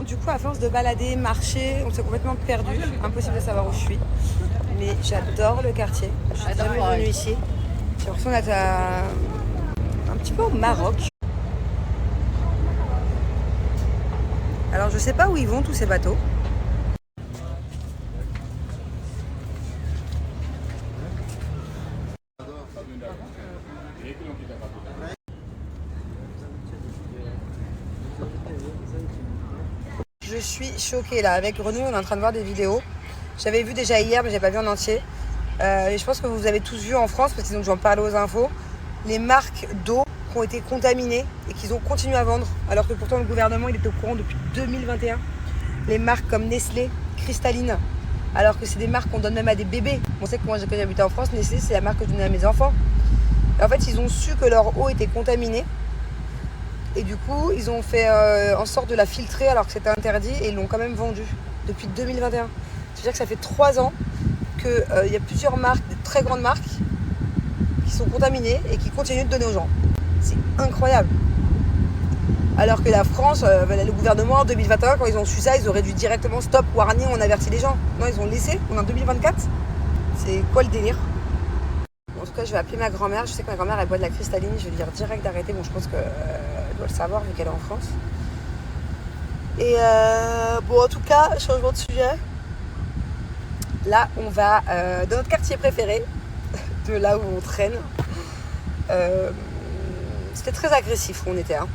du coup, à force de balader, marcher, on s'est complètement perdu. Impossible de savoir où je suis. Mais j'adore le quartier. Je suis jamais venue ici. J'ai l'impression d'être un petit peu au Maroc. Alors, je sais pas où ils vont tous ces bateaux. Je suis choquée là, avec Renaud, on est en train de voir des vidéos. J'avais vu déjà hier, mais je n'ai pas vu en entier. Et je pense que vous avez tous vu en France, parce qu'ils ont dû en parler aux infos, les marques d'eau qui ont été contaminées et qu'ils ont continué à vendre, alors que pourtant le gouvernement il était au courant depuis 2021. Les marques comme Nestlé, Cristalline, alors que c'est des marques qu'on donne même à des bébés. On sait que moi, quand j'habitais en France, Nestlé c'est la marque que je donnais à mes enfants. Et en fait, ils ont su que leur eau était contaminée. Et du coup, ils ont fait en sorte de la filtrer alors que c'était interdit et ils l'ont quand même vendue depuis 2021. C'est-à-dire que ça fait 3 ans qu'il y a plusieurs marques, des très grandes marques, qui sont contaminées et qui continuent de donner aux gens. C'est incroyable. Alors que la France, le gouvernement en 2021, quand ils ont su ça, ils auraient dû directement stop, warning, on avertit les gens. Non, ils ont laissé, on est en 2024. C'est quoi le délire? En tout cas, je vais appeler ma grand-mère. Je sais que ma grand-mère, elle boit de la cristalline. Je vais lui dire direct d'arrêter. Bon, je pense qu'elle doit le savoir vu qu'elle est en France. Et bon, en tout cas, changement de sujet. Là, on va dans notre quartier préféré, de là où on traîne. C'était très agressif où on était. Hein.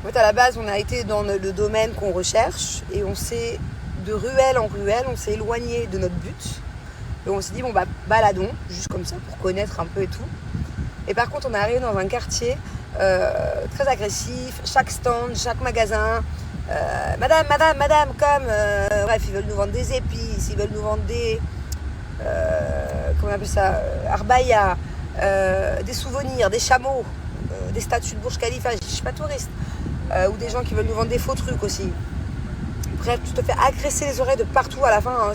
En fait, à la base, on a été dans le domaine qu'on recherche et on s'est, de ruelle en ruelle, on s'est éloigné de notre but. Et on s'est dit, bon, bah, baladons, juste comme ça, pour connaître un peu et tout. Et par contre, on est arrivé dans un quartier très agressif, chaque stand, chaque magasin. Madame, comme... bref, ils veulent nous vendre des épices, ils veulent nous vendre des... comment on appelle ça, arbaya, des souvenirs, des chameaux, des statues de Burj Khalifa, je suis pas touriste. Ou des gens qui veulent nous vendre des faux trucs aussi. Bref, tu te fais agresser les oreilles de partout à la fin. Hein.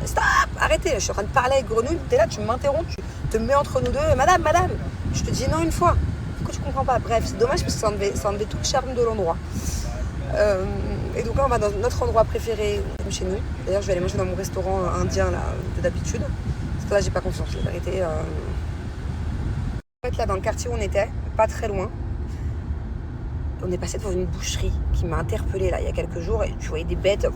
Stop, arrêtez, je suis en train de parler avec Grenouille, t'es là, tu m'interromps, tu te mets entre nous deux. Madame, je te dis non une fois. Pourquoi tu comprends pas? Bref, c'est dommage parce que ça enlevait tout le charme de l'endroit. Et donc là, on va dans notre endroit préféré chez nous. D'ailleurs, je vais aller manger dans mon restaurant indien là, d'habitude. Parce que là, j'ai pas confiance, la vérité. En fait, là, dans le quartier où on était, pas très loin, on est passé devant une boucherie qui m'a interpellée là il y a quelques jours et tu voyais des bêtes,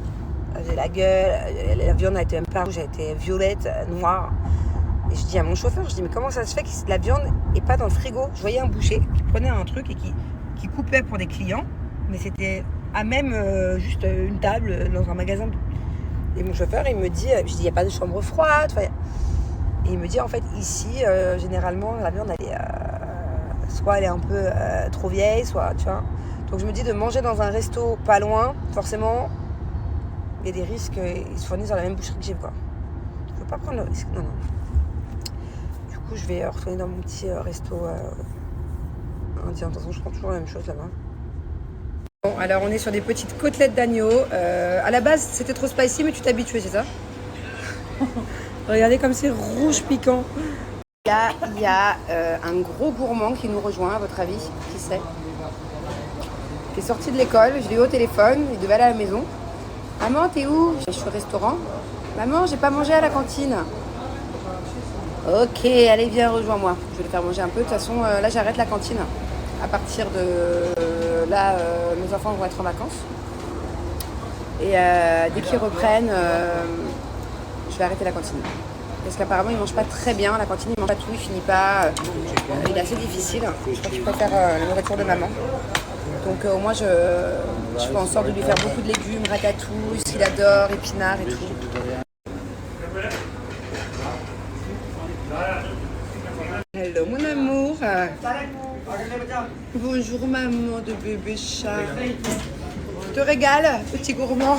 elles avaient la gueule, la viande a été même pas rouge, elle était violette, noire. Et je dis à mon chauffeur, je dis mais comment ça se fait que la viande est pas dans le frigo? Je voyais un boucher qui prenait un truc et qui coupait pour des clients, mais c'était à même juste une table dans un magasin. Et mon chauffeur il me dit, je dis il n'y a pas de chambre froide. Et il me dit en fait ici généralement la viande elle est soit elle est un peu trop vieille, soit tu vois. Donc je me dis de manger dans un resto pas loin, forcément, il y a des risques qu'ils se fournissent dans la même boucherie que j'ai quoi. Je veux pas prendre le risque, non. Du coup je vais retourner dans mon petit resto indien. De toute façon je prends toujours la même chose là-bas. Bon alors on est sur des petites côtelettes d'agneau. À la base c'était trop spicy mais tu t'es habitué, c'est ça? Regardez comme c'est rouge piquant. Là, il y a un gros gourmand qui nous rejoint, à votre avis, qui c'est? Qui est sorti de l'école, je l'ai eu au téléphone, il devait aller à la maison. Maman, t'es où? Je suis au restaurant. Maman, j'ai pas mangé à la cantine. Ok, allez, viens, rejoins-moi. Je vais le faire manger un peu. De toute façon, là, j'arrête la cantine. À partir de là, mes enfants vont être en vacances. Et dès qu'ils reprennent, je vais arrêter la cantine. Parce qu'apparemment il mange pas très bien, la cantine il mange pas tout, il finit pas, il est assez difficile. Je crois qu'il préfère la nourriture de maman. Donc au moins je fais en sorte de lui faire beaucoup de légumes, ratatouille, ce qu'il adore, épinards et tout. Hello mon amour. Bonjour maman de bébé chat. Tu te régales, petit gourmand.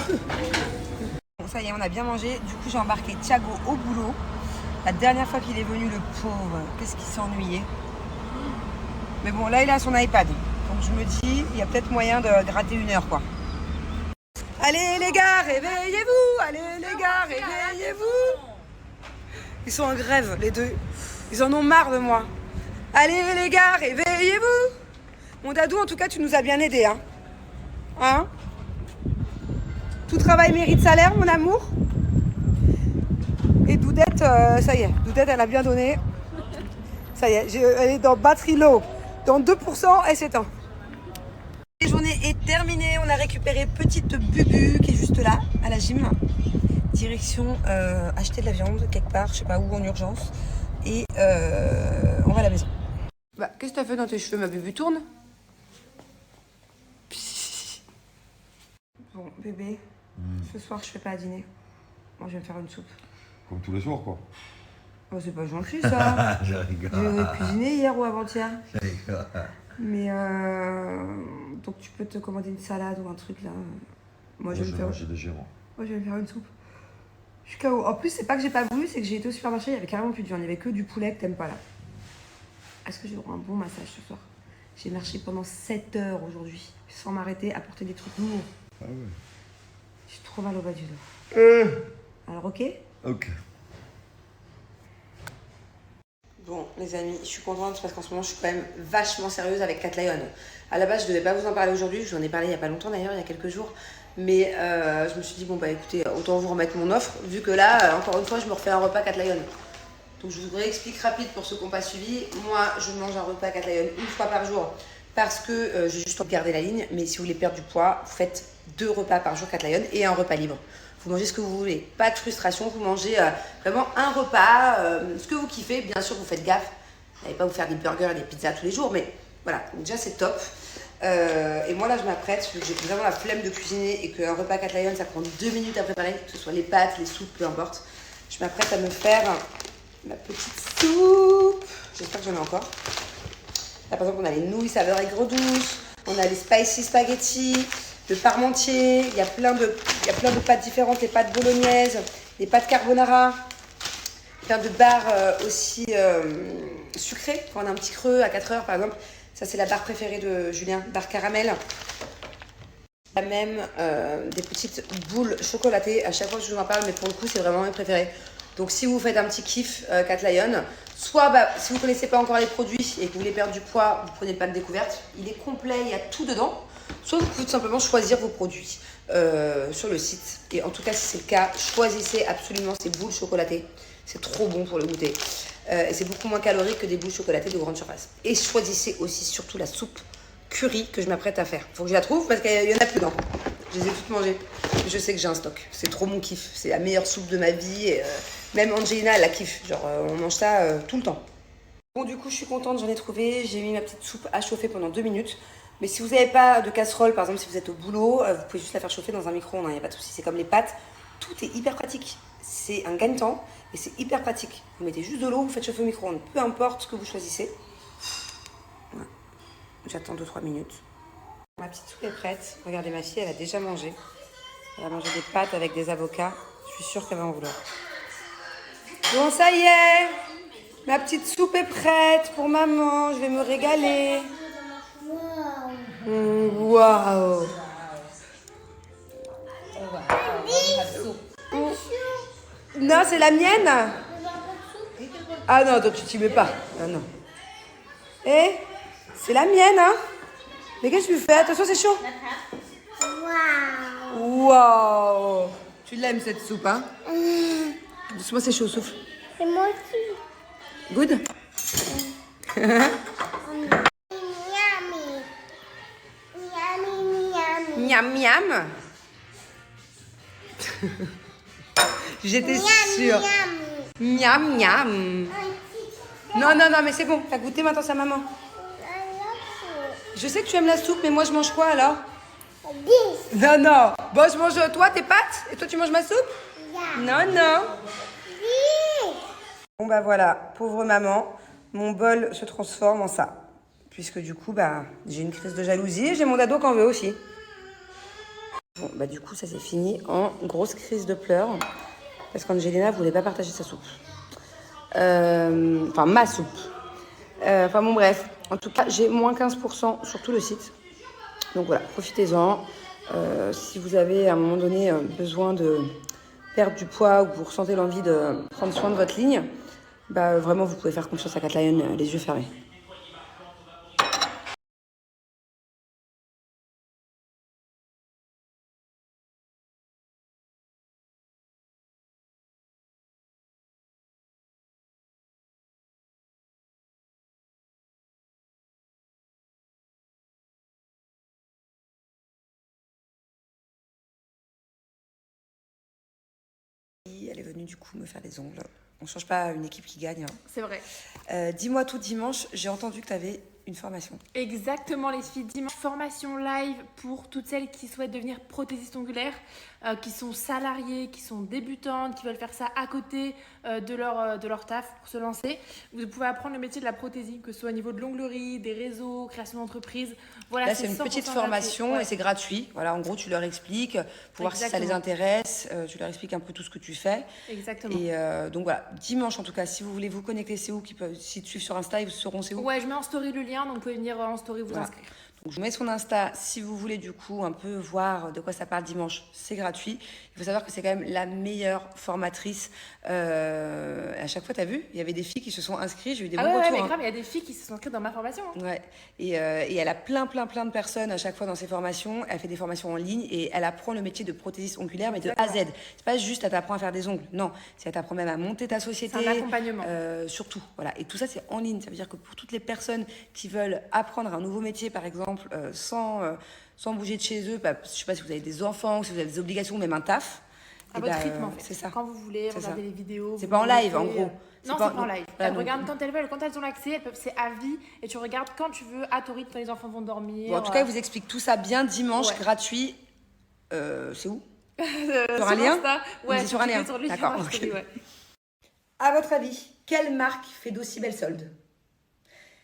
Ça y est, on a bien mangé. Du coup j'ai embarqué Thiago au boulot. La dernière fois qu'il est venu, le pauvre, qu'est-ce qu'il s'est ennuyé. Mais bon, là, il a son iPad. Donc je me dis, il y a peut-être moyen de gratter 1 heure, quoi. Allez, les gars, réveillez-vous! Allez, les gars, réveillez-vous! Ils sont en grève, les deux. Ils en ont marre de moi. Allez, les gars, réveillez-vous! Mon dadou, en tout cas, tu nous as bien aidés, hein? Hein? travail mérite salaire, mon amour. Et Doudette, ça y est, Doudette, elle a bien donné. Ça y est, elle est dans batterie low. Dans 2%, elle s'éteint. La journée est terminée. On a récupéré petite Bubu qui est juste là, à la gym. Direction acheter de la viande quelque part, je sais pas où, en urgence. Et on va à la maison. Bah, qu'est-ce que t'as fait dans tes cheveux, ma Bubu? Tourne. Bon, bébé, ce soir, je fais pas à dîner. Moi, je vais me faire une soupe. Comme tous les soirs, quoi. Oh, c'est pas gentil, ça. Je rigole. J'ai cuisiné hier ou avant-hier. Je rigole. Mais donc, tu peux te commander une salade ou un truc, là. Moi, je vais me faire... J'ai des gérants. Moi, je vais me faire une soupe. Je suis KO. En plus, c'est pas que j'ai pas voulu, c'est que j'ai été au supermarché, il y avait carrément plus de viande. Il y avait que du poulet que t'aimes pas, là. Est-ce que j'ai droit à un bon massage ce soir? J'ai marché pendant 7 heures aujourd'hui, sans m'arrêter à porter des trucs lourds. Ah ouais. J'ai trop mal au bas du dos. Alors, ok? Ok. Bon, les amis, je suis contente parce qu'en ce moment, je suis quand même vachement sérieuse avec Cat Lion. À la base, je devais pas vous en parler aujourd'hui. Je vous en ai parlé il y a pas longtemps d'ailleurs, il y a quelques jours. Mais je me suis dit, bon, bah écoutez, autant vous remettre mon offre, vu que là, encore une fois, je me refais un repas Cat Lion. Donc, je vous réexplique rapide pour ceux qui n'ont pas suivi. Moi, je mange un repas Cat Lion une fois par jour parce que j'ai juste gardé la ligne. Mais si vous voulez perdre du poids, vous faites 2 repas par jour Cat Lion et un repas libre. Vous mangez ce que vous voulez, pas de frustration, vous mangez vraiment un repas, ce que vous kiffez. Bien sûr, vous faites gaffe, n'allez pas vous faire des burgers et des pizzas tous les jours, mais voilà, donc déjà c'est top. Et moi là, je m'apprête, vu que j'ai vraiment la flemme de cuisiner et qu'un repas Cat Lion, ça prend 2 minutes à préparer, que ce soit les pâtes, les soupes, peu importe. Je m'apprête à me faire ma petite soupe. J'espère que j'en ai encore. Là, par exemple, on a les nouilles saveur aigre douce, on a les spicy spaghetti, le parmentier, il y a plein de pâtes différentes, les pâtes bolognaises, les pâtes carbonara, plein de barres aussi sucrées, quand on a un petit creux à 4 heures par exemple. Ça c'est la barre préférée de Julien, barre caramel. Il y a même des petites boules chocolatées, à chaque fois que je vous en parle, mais pour le coup c'est vraiment mes préférés. Donc si vous faites un petit kiff Cat Lion, soit si vous ne connaissez pas encore les produits et que vous voulez perdre du poids, vous prenez le pack découverte, il est complet, il y a tout dedans. Soit vous pouvez tout simplement choisir vos produits sur le site. Et en tout cas, si c'est le cas, choisissez absolument ces boules chocolatées. C'est trop bon pour le goûter. Et c'est beaucoup moins calorique que des boules chocolatées de grande surface. Et choisissez aussi surtout la soupe curry que je m'apprête à faire. Faut que je la trouve parce qu'il y en a plus dedans. Je les ai toutes mangées. Je sais que j'ai un stock. C'est trop mon kiff. C'est la meilleure soupe de ma vie. Et, même Angelina, elle la kiffe. Genre, on mange ça tout le temps. Bon, du coup, je suis contente. J'en ai trouvé. J'ai mis ma petite soupe à chauffer pendant 2 minutes. Mais si vous n'avez pas de casserole, par exemple, si vous êtes au boulot, vous pouvez juste la faire chauffer dans un micro-ondes, il n'y a pas de souci. C'est comme les pâtes, tout est hyper pratique. C'est un gagne-temps et c'est hyper pratique. Vous mettez juste de l'eau, vous faites chauffer au micro-ondes, peu importe ce que vous choisissez. Voilà. J'attends 2-3 minutes. Ma petite soupe est prête. Regardez, ma fille, elle a déjà mangé. Elle a mangé des pâtes avec des avocats. Je suis sûre qu'elle va en vouloir. Bon, ça y est, ma petite soupe est prête pour maman. Je vais me régaler. Waouh! Non, c'est la mienne? Ah non, toi tu t'y mets pas. Ah non. Eh, c'est la mienne, hein? Mais qu'est-ce que tu fais? Attention, c'est chaud. Waouh! Waouh! Tu l'aimes cette soupe, hein? Doucement, c'est chaud, souffle. Et moi aussi. Good? Miam miam. J'étais sûre. Miam miam. Non, non, non, mais c'est bon. T'as goûté maintenant sa maman. Je sais que tu aimes la soupe, mais moi je mange quoi alors? Non, non. Bon, je mange toi tes pâtes et toi tu manges ma soupe? Non, non. Bon bah voilà, pauvre maman, mon bol se transforme en ça. Puisque du coup, bah, j'ai une crise de jalousie et j'ai mon dado qui en veut aussi. Bon, bah du coup, ça s'est fini en grosse crise de pleurs. Parce qu'Angelina voulait pas partager sa soupe. Enfin, ma soupe. Enfin bon, bref. En tout cas, j'ai moins 15% sur tout le site. Donc voilà, profitez-en. Si vous avez à un moment donné besoin de perdre du poids ou que vous ressentez l'envie de prendre soin de votre ligne, bah vraiment, vous pouvez faire confiance à Cat Lion les yeux fermés. venue du coup me faire les ongles. On ne change pas une équipe qui gagne. Hein. C'est vrai. Dis-moi tout dimanche, j'ai entendu que tu avais une formation. Exactement les filles, dimanche formation live pour toutes celles qui souhaitent devenir prothésistes ongulaires, qui sont salariées, qui sont débutantes, qui veulent faire ça à côté de leur taf pour se lancer. Vous pouvez apprendre le métier de la prothésie, que ce soit au niveau de l'onglerie, des réseaux, création d'entreprise. Voilà, là c'est une petite formation gratuit. Et c'est gratuit. Voilà, en gros tu leur expliques pour voir si ça les intéresse, tu leur expliques un peu tout ce que tu fais. Exactement. Et donc voilà, dimanche en tout cas, si vous voulez vous connecter, c'est où si tu suivent sur Insta, ils sauront c'est où. Ouais, je mets en story le lien, donc vous pouvez venir en story vous inscrire. Donc je vous mets son Insta si vous voulez du coup un peu voir de quoi ça parle dimanche, c'est gratuit. Il faut savoir que c'est quand même la meilleure formatrice. À chaque fois, t'as vu, il y avait des filles qui se sont inscrites, j'ai eu des bons retours. Ouais, mais grave, il y a des filles qui se sont inscrites dans ma formation. Hein. Ouais, et elle a plein de personnes à chaque fois dans ses formations. Elle fait des formations en ligne et elle apprend le métier de prothésiste ongulaire, mais de A à Z. C'est pas juste elle t'apprend à faire des ongles, non, c'est elle t'apprend même à monter ta société. C'est un accompagnement. Surtout, voilà. Et tout ça, c'est en ligne. Ça veut dire que pour toutes les personnes qui veulent apprendre un nouveau métier, par exemple, sans bouger de chez eux, je sais pas si vous avez des enfants, si vous avez des obligations, même un taf. À votre rythme, en fait. C'est ça. Quand vous voulez, regardez les vidéos. C'est pas en live, en gros. Non, c'est pas en live. Elles regardent quand elles veulent, quand elles ont l'accès, c'est à vie. Et tu regardes quand tu veux, à ton rythme, quand les enfants vont dormir. Bon, en tout cas, ils vous expliquent tout ça bien dimanche, gratuit. C'est où sur un lien Ouais, c'est sur un lien. D'accord. Okay. Ouais. À votre avis, quelle marque fait d'aussi belles soldes?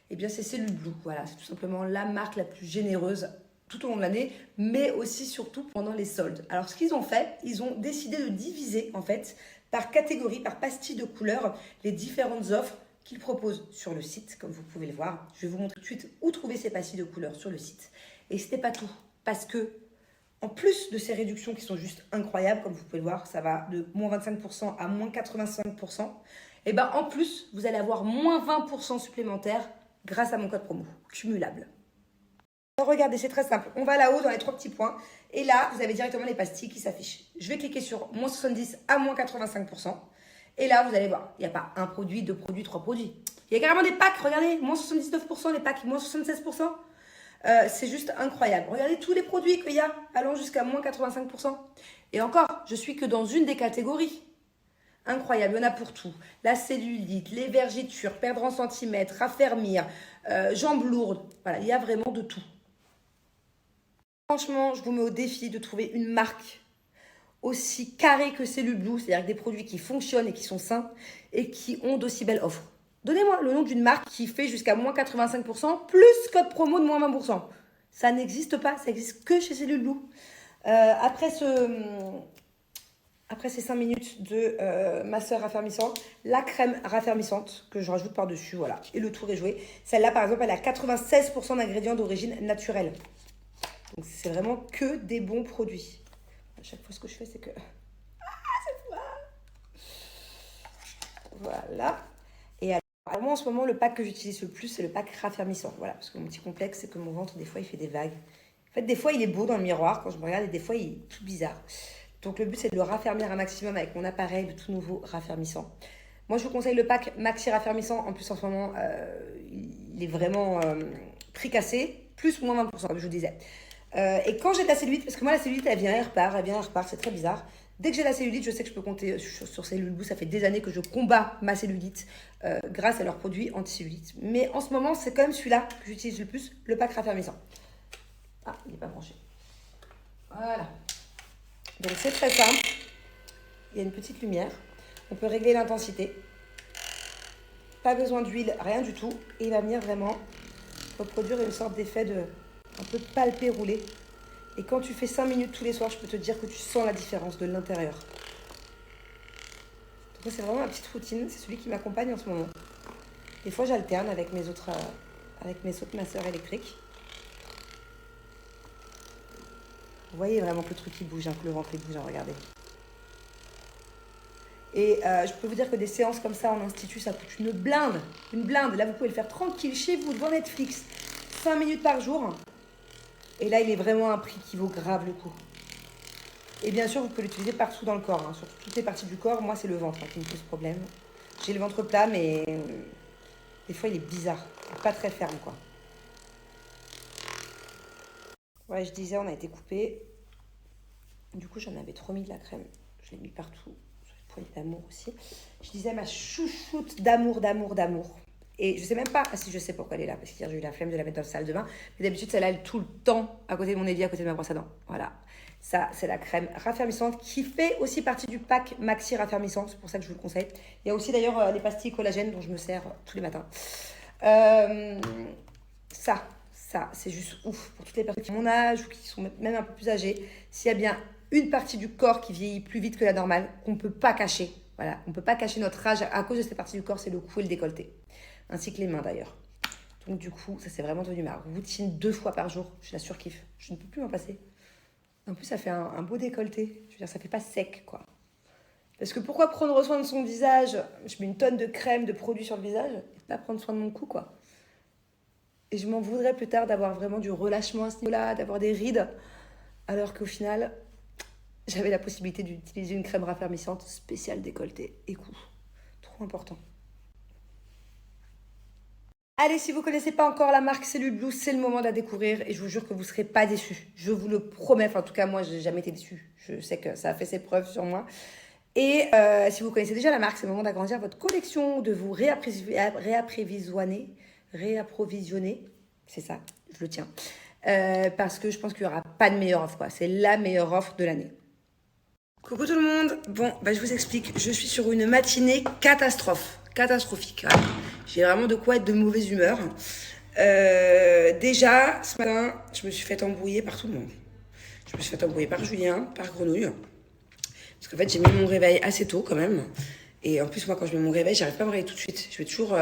Eh bien, c'est Cellule Blue. Voilà, c'est tout simplement la marque la plus généreuse tout au long de l'année, mais aussi surtout pendant les soldes. Alors, ce qu'ils ont fait, ils ont décidé de diviser, en fait, par catégorie, par pastille de couleurs, les différentes offres qu'ils proposent sur le site, comme vous pouvez le voir. Je vais vous montrer tout de suite où trouver ces pastilles de couleurs sur le site. Et ce n'est pas tout, parce que, en plus de ces réductions qui sont juste incroyables, comme vous pouvez le voir, ça va de moins 25% à moins 85%, et bien en plus, vous allez avoir moins 20% supplémentaires grâce à mon code promo, cumulable. Alors regardez, c'est très simple. On va là-haut dans les 3 petits points. Et là, vous avez directement les pastilles qui s'affichent. Je vais cliquer sur moins 70 à moins 85%. Et là, vous allez voir, il n'y a pas un produit, 2 produits, 3 produits. Il y a carrément des packs, regardez, moins 79%, les packs, moins 76%. C'est juste incroyable. Regardez tous les produits qu'il y a, allant jusqu'à moins 85%. Et encore, je suis que dans une des catégories. Incroyable, il y en a pour tout. La cellulite, les vergitures, perdre en centimètres, raffermir, jambes lourdes. Voilà, il y a vraiment de tout. Franchement, je vous mets au défi de trouver une marque aussi carrée que Cellule Blue, c'est-à-dire des produits qui fonctionnent et qui sont sains et qui ont d'aussi belles offres. Donnez-moi le nom d'une marque qui fait jusqu'à moins 85% plus code promo de moins 20%. Ça n'existe pas, ça n'existe que chez Cellule Blue. Après ces 5 minutes de masseur raffermissant, la crème raffermissante que je rajoute par-dessus, voilà, et le tour est joué. Celle-là, par exemple, elle a 96% d'ingrédients d'origine naturelle. Donc, c'est vraiment que des bons produits. À chaque fois, ce que je fais, c'est que... c'est toi. Voilà. Et alors, moi, en ce moment, le pack que j'utilise le plus, c'est le pack raffermissant. Voilà, parce que mon petit complexe, c'est que mon ventre, des fois, il fait des vagues. En fait, des fois, il est beau dans le miroir quand je me regarde, et des fois, il est tout bizarre. Donc, le but, c'est de le raffermir un maximum avec mon appareil de tout nouveau raffermissant. Moi, je vous conseille le pack Maxi Raffermissant. En plus, en ce moment, il est vraiment prix cassé, plus moins 20%, comme je vous disais. Et quand j'ai de la cellulite, parce que moi, la cellulite, elle vient, elle repart, c'est très bizarre. Dès que j'ai la cellulite, je sais que je peux compter sur Cellule Blue. Ça fait des années que je combats ma cellulite grâce à leurs produits anti-cellulite. Mais en ce moment, c'est quand même celui-là que j'utilise le plus, le pack raffermissant. Ah, il n'est pas branché. Voilà. Donc, c'est très simple. Il y a une petite lumière. On peut régler l'intensité. Pas besoin d'huile, rien du tout. Et il va venir vraiment reproduire une sorte d'effet de un peu palpé, roulé. Et quand tu fais 5 minutes tous les soirs, je peux te dire que tu sens la différence de l'intérieur. Donc, c'est vraiment ma petite routine. C'est celui qui m'accompagne en ce moment. Des fois, j'alterne avec mes autres masseurs électriques. Vous voyez vraiment que le truc qui bouge, que le ventre il bouge, regardez. Et je peux vous dire que des séances comme ça en institut, ça coûte une blinde. Une blinde. Là, vous pouvez le faire tranquille chez vous, devant Netflix. 5 minutes par jour. Et là, il est vraiment un prix qui vaut grave le coup. Et bien sûr, vous pouvez l'utiliser partout dans le corps. Sur toutes les parties du corps. Moi, c'est le ventre qui me pose problème. J'ai le ventre plat, mais des fois, il est bizarre. Il n'est pas très ferme, quoi. Ouais, je disais, on a été coupé. Du coup, j'en avais trop mis de la crème. Je l'ai mis partout. Sur les poignée d'amour aussi. Je disais ma chouchoute d'amour. Et je sais même pas si je sais pourquoi elle est là, parce qu'hier j'ai eu la flemme de la mettre dans la salle de bain. Mais d'habitude, celle-là, elle est tout le temps à côté de mon évier, à côté de ma brosse à dents. Voilà. Ça, c'est la crème raffermissante qui fait aussi partie du pack Maxi raffermissant. C'est pour ça que je vous le conseille. Il y a aussi d'ailleurs les pastilles collagène dont je me sers tous les matins. Ça, c'est juste ouf pour toutes les personnes qui ont mon âge ou qui sont même un peu plus âgées. S'il y a bien une partie du corps qui vieillit plus vite que la normale, qu'on ne peut pas cacher. Voilà, on ne peut pas cacher notre âge à cause de cette partie du corps, c'est le cou et le décolleté. Ainsi que les mains d'ailleurs. Donc du coup, ça c'est vraiment devenu ma routine 2 fois par jour. Je la surkiffe. Je ne peux plus m'en passer. En plus, ça fait un beau décolleté. Je veux dire, ça fait pas sec, quoi. Parce que pourquoi prendre soin de son visage? Je mets une tonne de crème, de produits sur le visage, et pas prendre soin de mon cou, quoi. Et je m'en voudrais plus tard d'avoir vraiment du relâchement à ce niveau-là, d'avoir des rides, alors qu'au final, j'avais la possibilité d'utiliser une crème raffermissante spéciale décolleté et cou. Trop important. Allez, si vous ne connaissez pas encore la marque Cellule Blue, c'est le moment de la découvrir et je vous jure que vous ne serez pas déçus. Je vous le promets. Enfin, en tout cas, moi, je n'ai jamais été déçue. Je sais que ça a fait ses preuves sur moi. Et si vous connaissez déjà la marque, c'est le moment d'agrandir votre collection, de vous réapprovisionner. C'est ça, je le tiens. Parce que je pense qu'il n'y aura pas de meilleure offre, quoi. C'est la meilleure offre de l'année. Coucou tout le monde. Bon, je vous explique. Je suis sur une matinée catastrophique. Voilà. J'ai vraiment de quoi être de mauvaise humeur. Déjà, ce matin, je me suis fait embrouiller par tout le monde. Je me suis fait embrouiller par Julien, par Grenouille. Parce qu'en fait, j'ai mis mon réveil assez tôt quand même. Et en plus, moi, quand je mets mon réveil, j'arrive pas à me réveiller tout de suite. Je vais toujours...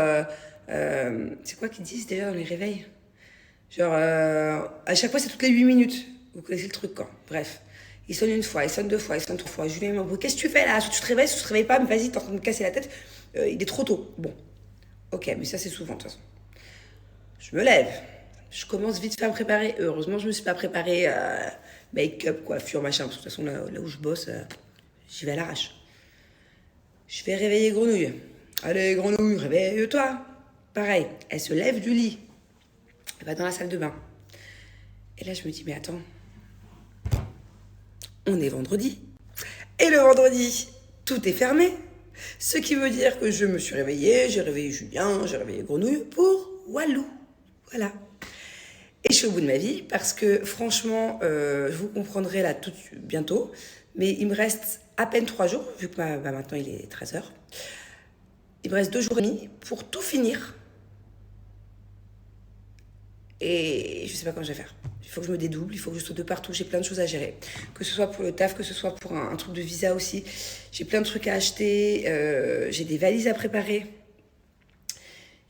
c'est quoi qu'ils disent déjà dans les réveils? Genre, à chaque fois, c'est toutes les 8 minutes. Vous connaissez le truc, quoi. Bref. Il sonne une fois, il sonne 2 fois, il sonne 3 fois. Julien m'embrouille. Qu'est-ce que tu fais là? Si tu te réveilles pas, mais vas-y, t'es en train de me casser la tête. Il est trop tôt. Bon. Ok, mais ça, c'est souvent, de toute façon. Je me lève. Je commence vite fait à me préparer. Heureusement, je me suis pas préparée make-up, coiffure, machin. Parce que de toute façon, là où je bosse, j'y vais à l'arrache. Je vais réveiller Grenouille. Allez, Grenouille, réveille-toi. Pareil, elle se lève du lit. Elle va dans la salle de bain. Et là, je me dis, mais attends. On est vendredi. Et le vendredi, tout est fermé. Ce qui veut dire que je me suis réveillée, j'ai réveillé Julien, j'ai réveillé Grenouille pour Walou. Voilà. Et je suis au bout de ma vie parce que franchement, vous comprendrez là tout bientôt, mais il me reste à peine 3 jours, vu que maintenant il est 13h. Il me reste 2 jours et demi pour tout finir. Et je sais pas comment je vais faire. Il faut que je me dédouble, il faut que je saute de partout. J'ai plein de choses à gérer. Que ce soit pour le taf, que ce soit pour un truc de visa aussi. J'ai plein de trucs à acheter. J'ai des valises à préparer.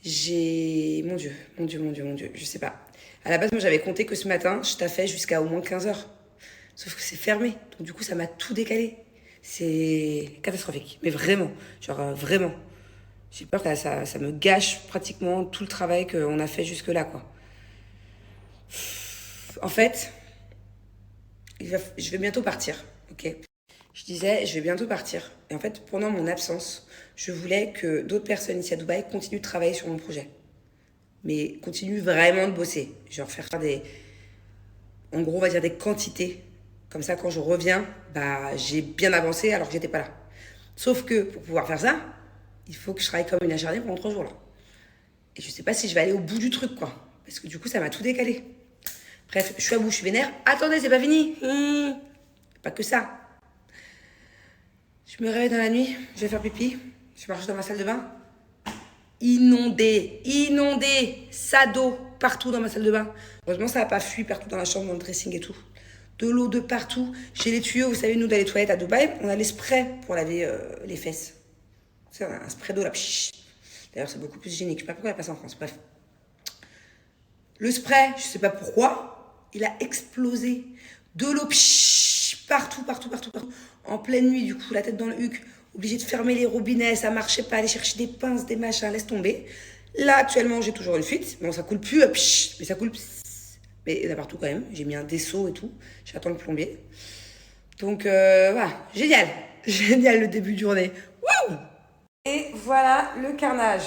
Mon Dieu. Je sais pas. À la base, moi, j'avais compté que ce matin, je taffais jusqu'à au moins 15h. Sauf que c'est fermé. Donc, du coup, ça m'a tout décalé. C'est catastrophique. Mais vraiment. Genre, vraiment. J'ai peur que ça me gâche pratiquement tout le travail qu'on a fait jusque-là, quoi. En fait, je vais bientôt partir, ok? Je disais, je vais bientôt partir. Et en fait, pendant mon absence, je voulais que d'autres personnes ici à Dubaï continuent de travailler sur mon projet. Mais continuent vraiment de bosser. Genre faire en gros, on va dire des quantités. Comme ça, quand je reviens, j'ai bien avancé alors que j'étais pas là. Sauf que pour pouvoir faire ça, il faut que je travaille comme une acharnée pendant 3 jours là. Et je sais pas si je vais aller au bout du truc, quoi. Parce que du coup, ça m'a tout décalé. Bref, je suis à bout, je suis vénère. Attendez, c'est pas fini. Pas que ça. Je me réveille dans la nuit, je vais faire pipi. Je marche dans ma salle de bain. Inondée. Ça d'eau partout dans ma salle de bain. Heureusement, ça n'a pas fui partout dans la chambre, dans le dressing et tout. De l'eau de partout. J'ai les tuyaux, vous savez, nous, dans les toilettes à Dubaï, on a les sprays pour laver les fesses. C'est un spray d'eau là. D'ailleurs, c'est beaucoup plus hygiénique. Je sais pas pourquoi il passe en France. Bref. Le spray, je sais pas pourquoi, il a explosé. De l'eau partout. En pleine nuit, du coup, la tête dans le huc. Obligé de fermer les robinets, ça marchait pas. Aller chercher des pinces, des machins, laisse tomber. Là, actuellement, j'ai toujours une fuite. Bon, ça coule plus, mais ça coule. Mais il y en a partout quand même. J'ai mis un dessaut et tout. J'attends le plombier. Donc, voilà. Génial le début de journée. Waouh! Et voilà le carnage.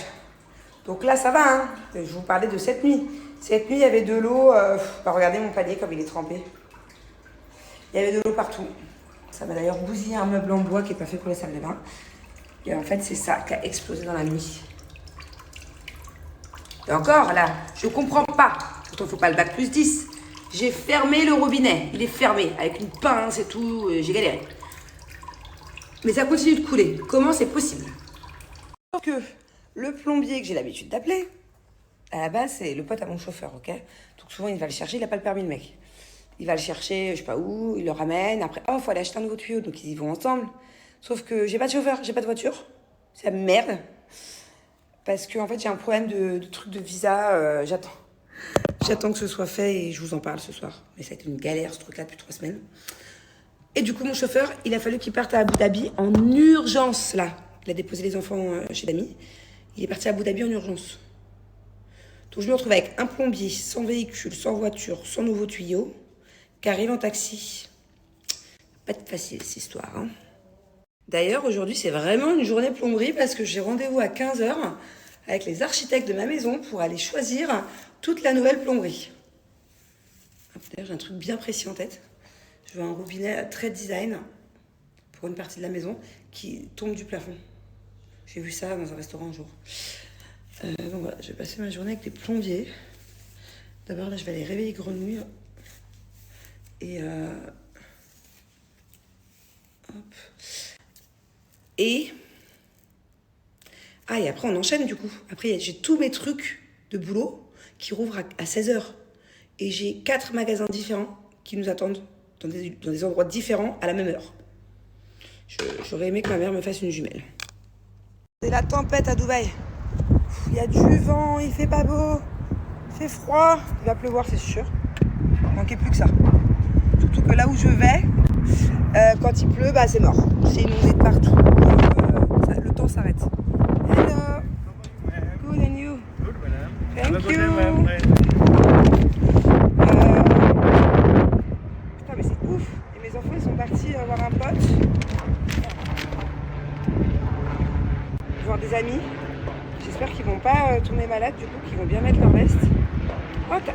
Donc là, ça va, hein. Je vous parlais de cette nuit. Cette nuit, il y avait de l'eau. Regardez mon panier comme il est trempé. Il y avait de l'eau partout. Ça m'a d'ailleurs bousillé un meuble en bois qui n'est pas fait pour les salles de bain. Et en fait, c'est ça qui a explosé dans la nuit. Et encore, là, je comprends pas. Pourtant, faut pas le bac plus 10. J'ai fermé le robinet. Il est fermé, avec une pince et tout. J'ai galéré. Mais ça continue de couler. Comment c'est possible? Sauf que le plombier que j'ai l'habitude d'appeler, à la base, c'est le pote à mon chauffeur, ok? Donc souvent, il va le chercher, il n'a pas le permis, le mec. Il va le chercher, je sais pas où, il le ramène. Après, oh, faut aller acheter un nouveau tuyau. Donc ils y vont ensemble. Sauf que j'ai pas de chauffeur, j'ai pas de voiture. C'est la merde. Parce que en fait, j'ai un problème de truc de visa. J'attends que ce soit fait et je vous en parle ce soir. Mais ça a été une galère, ce truc-là, depuis 3 semaines. Et du coup, mon chauffeur, il a fallu qu'il parte à Abu Dhabi en urgence, là. Il a déposé les enfants chez Dami. Il est parti à Abu Dhabi en urgence. Donc, je me retrouve avec un plombier, sans véhicule, sans voiture, sans nouveau tuyau, qui arrive en taxi. Pas de facile, cette histoire, hein. D'ailleurs, aujourd'hui, c'est vraiment une journée plomberie parce que j'ai rendez-vous à 15h avec les architectes de ma maison pour aller choisir toute la nouvelle plomberie. D'ailleurs, j'ai un truc bien précis en tête. Je veux un robinet très design pour une partie de la maison qui tombe du plafond. J'ai vu ça dans un restaurant un jour. Donc voilà, je vais passer ma journée avec les plombiers. D'abord, là, je vais aller réveiller Grenouille. Et hop. Et après, on enchaîne du coup. Après, j'ai tous mes trucs de boulot qui rouvrent à 16h. Et j'ai 4 magasins différents qui nous attendent dans des endroits différents à la même heure. J'aurais aimé que ma mère me fasse une jumelle. C'est la tempête à Dubaï. Il y a du vent, il fait pas beau, il fait froid. Il va pleuvoir, c'est sûr. Il manquait plus que ça. Surtout que là où je vais, quand il pleut, bah, c'est mort. C'est inondé de partout. Le temps s'arrête. Hello. Good and you? Good, madam. Thank Have a good you. day, ma'am. Bye. Putain, mais c'est ouf. Et mes enfants, ils sont partis voir un pote. Voir des amis. J'espère qu'ils vont pas tomber malades, du coup, qu'ils vont bien mettre leur veste. Oh, t'as...